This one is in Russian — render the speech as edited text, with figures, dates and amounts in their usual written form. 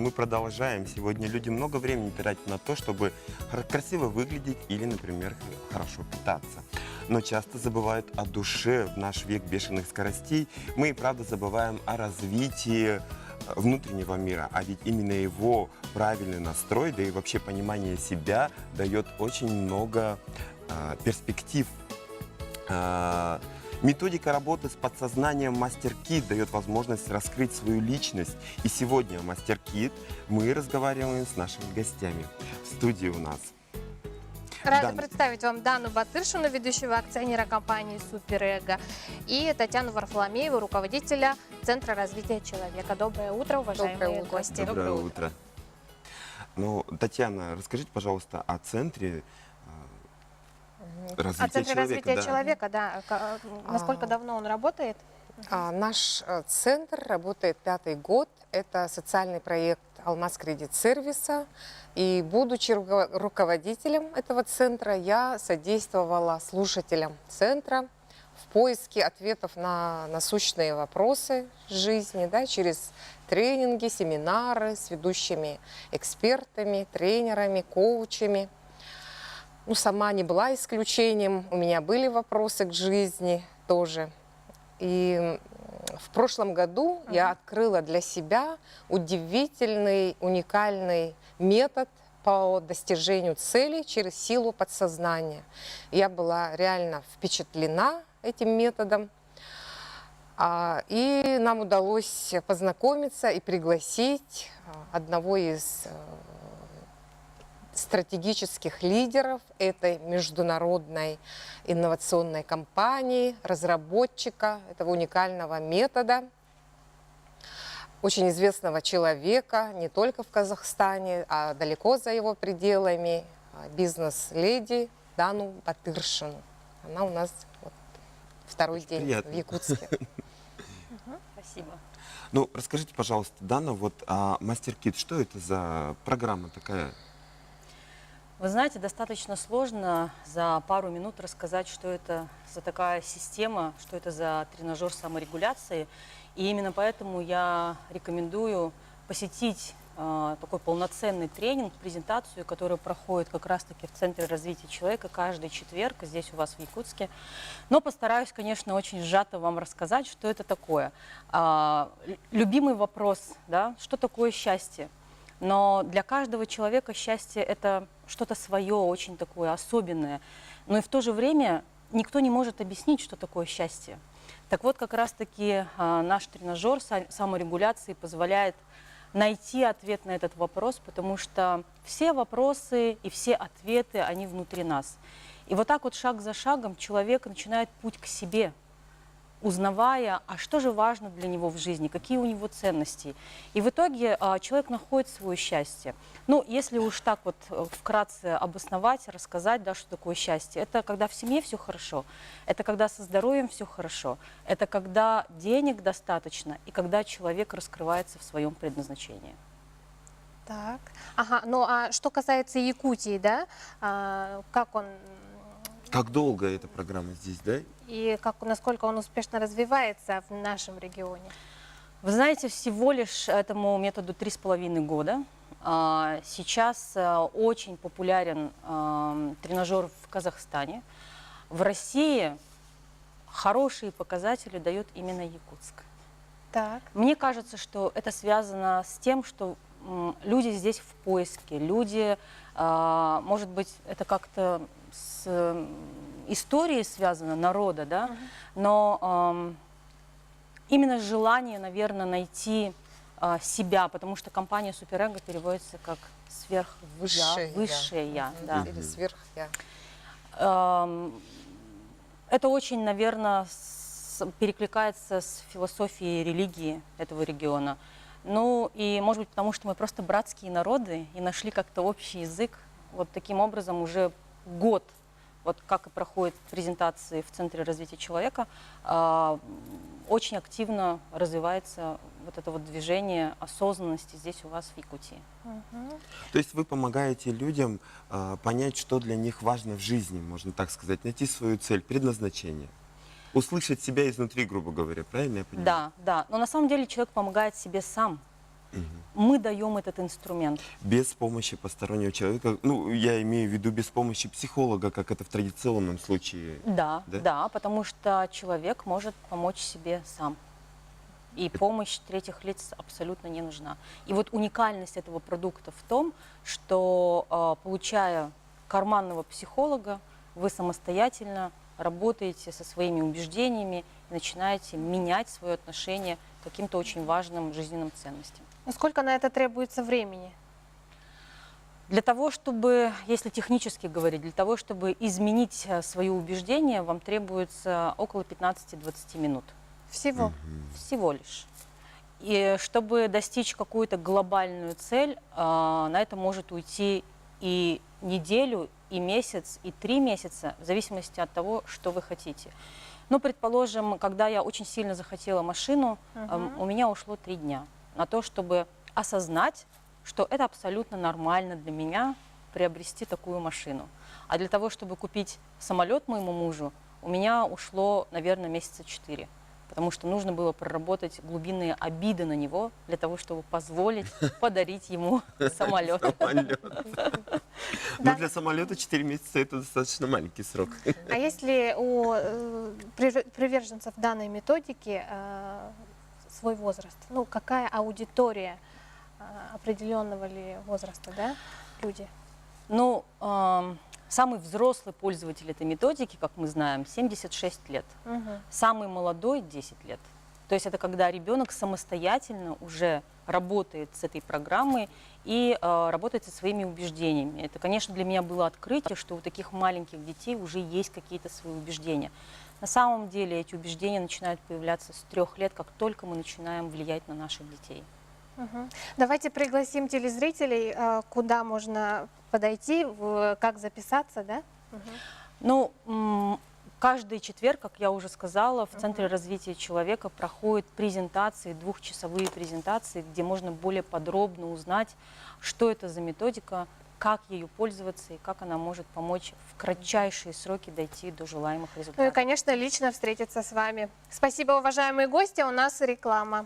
Мы продолжаем. Сегодня люди много времени тратят на то, чтобы красиво выглядеть или, например, хорошо питаться. Но часто забывают о душе. В наш век бешеных скоростей мы и правда забываем о развитии внутреннего мира. А ведь именно его правильный настрой, да и вообще понимание себя дает очень много перспектив. Методика работы с подсознанием MasterKit дает возможность раскрыть свою личность. И сегодня в MasterKit мы разговариваем с нашими гостями. В студии у нас Рада представить вам Дану Батыршину, ведущего акционера компании «Суперэго», и Татьяну Варфоломееву, руководителя Центра развития человека. Доброе утро, уважаемые гости. Доброе утро. Ну, Татьяна, расскажите, пожалуйста, о Центре развития человека. Да. Насколько давно он работает? Наш центр работает 5-й год. Это социальный проект «Алмаз Кредит Сервиса». И, будучи руководителем этого центра, я содействовала слушателям центра в поиске ответов на насущные вопросы жизни, да, через тренинги, семинары с ведущими экспертами, тренерами, коучами. Ну, сама не была исключением, у меня были вопросы к жизни тоже. И в прошлом году я открыла для себя удивительный, уникальный метод по достижению целей через силу подсознания. Я была реально впечатлена этим методом. И нам удалось познакомиться и пригласить одного из стратегических лидеров этой международной инновационной компании, разработчика этого уникального метода, очень известного человека не только в Казахстане, а далеко за его пределами, бизнес-леди Дану Батыршину. Она у нас второй день приятно. В Якутске. Спасибо. Ну, расскажите, пожалуйста, Дана, вот MasterKit, что это за программа такая? Вы знаете, достаточно сложно за пару минут рассказать, что это за такая система, что это за тренажер саморегуляции. И именно поэтому я рекомендую посетить такой полноценный тренинг, презентацию, которая проходит как раз-таки в Центре развития человека каждый четверг, здесь у вас в Якутске. Но постараюсь, конечно, очень сжато вам рассказать, что это такое. Любимый вопрос, да, что такое счастье? Но для каждого человека счастье – это что-то свое, очень такое особенное. Но и в то же время никто не может объяснить, что такое счастье. Так вот, как раз-таки наш тренажер саморегуляции позволяет найти ответ на этот вопрос, потому что все вопросы и все ответы, они внутри нас. И вот так вот шаг за шагом человек начинает путь к себе, узнавая, а что же важно для него в жизни, какие у него ценности. И в итоге человек находит свое счастье. Ну, если уж так вот вкратце обосновать, рассказать, да, что такое счастье, это когда в семье все хорошо, это когда со здоровьем все хорошо, это когда денег достаточно и когда человек раскрывается в своем предназначении. Так. Ага, ну а что касается Якутии, да, как он... Как долго эта программа здесь, да? И насколько он успешно развивается в нашем регионе? Вы знаете, всего лишь этому методу 3,5 года. Сейчас очень популярен тренажер в Казахстане. В России хорошие показатели дает именно Якутск. Так. Мне кажется, что это связано с тем, что люди здесь в поиске, люди, может быть, это как-то с историей связано, народа, да, но именно желание, наверное, найти себя, потому что компания «Суперэго» переводится как высшее я. Да. Или сверх-я. Это очень, наверное, перекликается с философией религии этого региона. Ну и, может быть, потому что мы просто братские народы и нашли как-то общий язык. Вот таким образом уже год, вот как и проходят презентации в Центре развития человека, очень активно развивается вот это вот движение осознанности здесь у вас в Якутии. То есть вы помогаете людям понять, что для них важно в жизни, можно так сказать, найти свою цель, предназначение. Услышать себя изнутри, грубо говоря, правильно я понимаю? Да, да. Но на самом деле человек помогает себе сам. мы даем этот инструмент. Без помощи постороннего человека, ну, я имею в виду без помощи психолога, как это в традиционном случае. Да, Да? да, потому что человек может помочь себе сам. И помощь третьих лиц абсолютно не нужна. И вот уникальность этого продукта в том, что, получая карманного психолога, вы самостоятельно работаете со своими убеждениями и начинаете менять свое отношение к каким-то очень важным жизненным ценностям. Ну, сколько на это требуется времени? Для того, чтобы, если технически говорить, для того, чтобы изменить свои убеждения, вам требуется около 15-20 минут. Всего. Всего лишь. И чтобы достичь какую-то глобальную цель, на это может уйти и неделю, и месяц, и 3 месяца, в зависимости от того, что вы хотите. Ну, предположим, когда я очень сильно захотела машину, у меня ушло 3 дня на то, чтобы осознать, что это абсолютно нормально для меня приобрести такую машину. А для того, чтобы купить самолет моему мужу, у меня ушло, наверное, месяца 4. Потому что нужно было проработать глубинные обиды на него для того, чтобы позволить подарить ему самолет. Но для самолета 4 месяца это достаточно маленький срок. А если у приверженцев данной методики свой возраст? Ну, какая аудитория определенного ли возраста, да, люди? Ну, самый взрослый пользователь этой методики, как мы знаем, 76 лет. Самый молодой 10 лет. То есть это когда ребенок самостоятельно уже работает с этой программой и работает со своими убеждениями. Это, конечно, для меня было открытие, что у таких маленьких детей уже есть какие-то свои убеждения. На самом деле эти убеждения начинают появляться с 3 лет, как только мы начинаем влиять на наших детей. Давайте пригласим телезрителей, куда можно подойти, как записаться, да? Ну, каждый четверг, как я уже сказала, в Центре развития человека проходят презентации, 2-часовые презентации, где можно более подробно узнать, что это за методика, как ею пользоваться и как она может помочь в кратчайшие сроки дойти до желаемых результатов. Ну и, конечно, лично встретиться с вами. Спасибо, уважаемые гости. У нас реклама.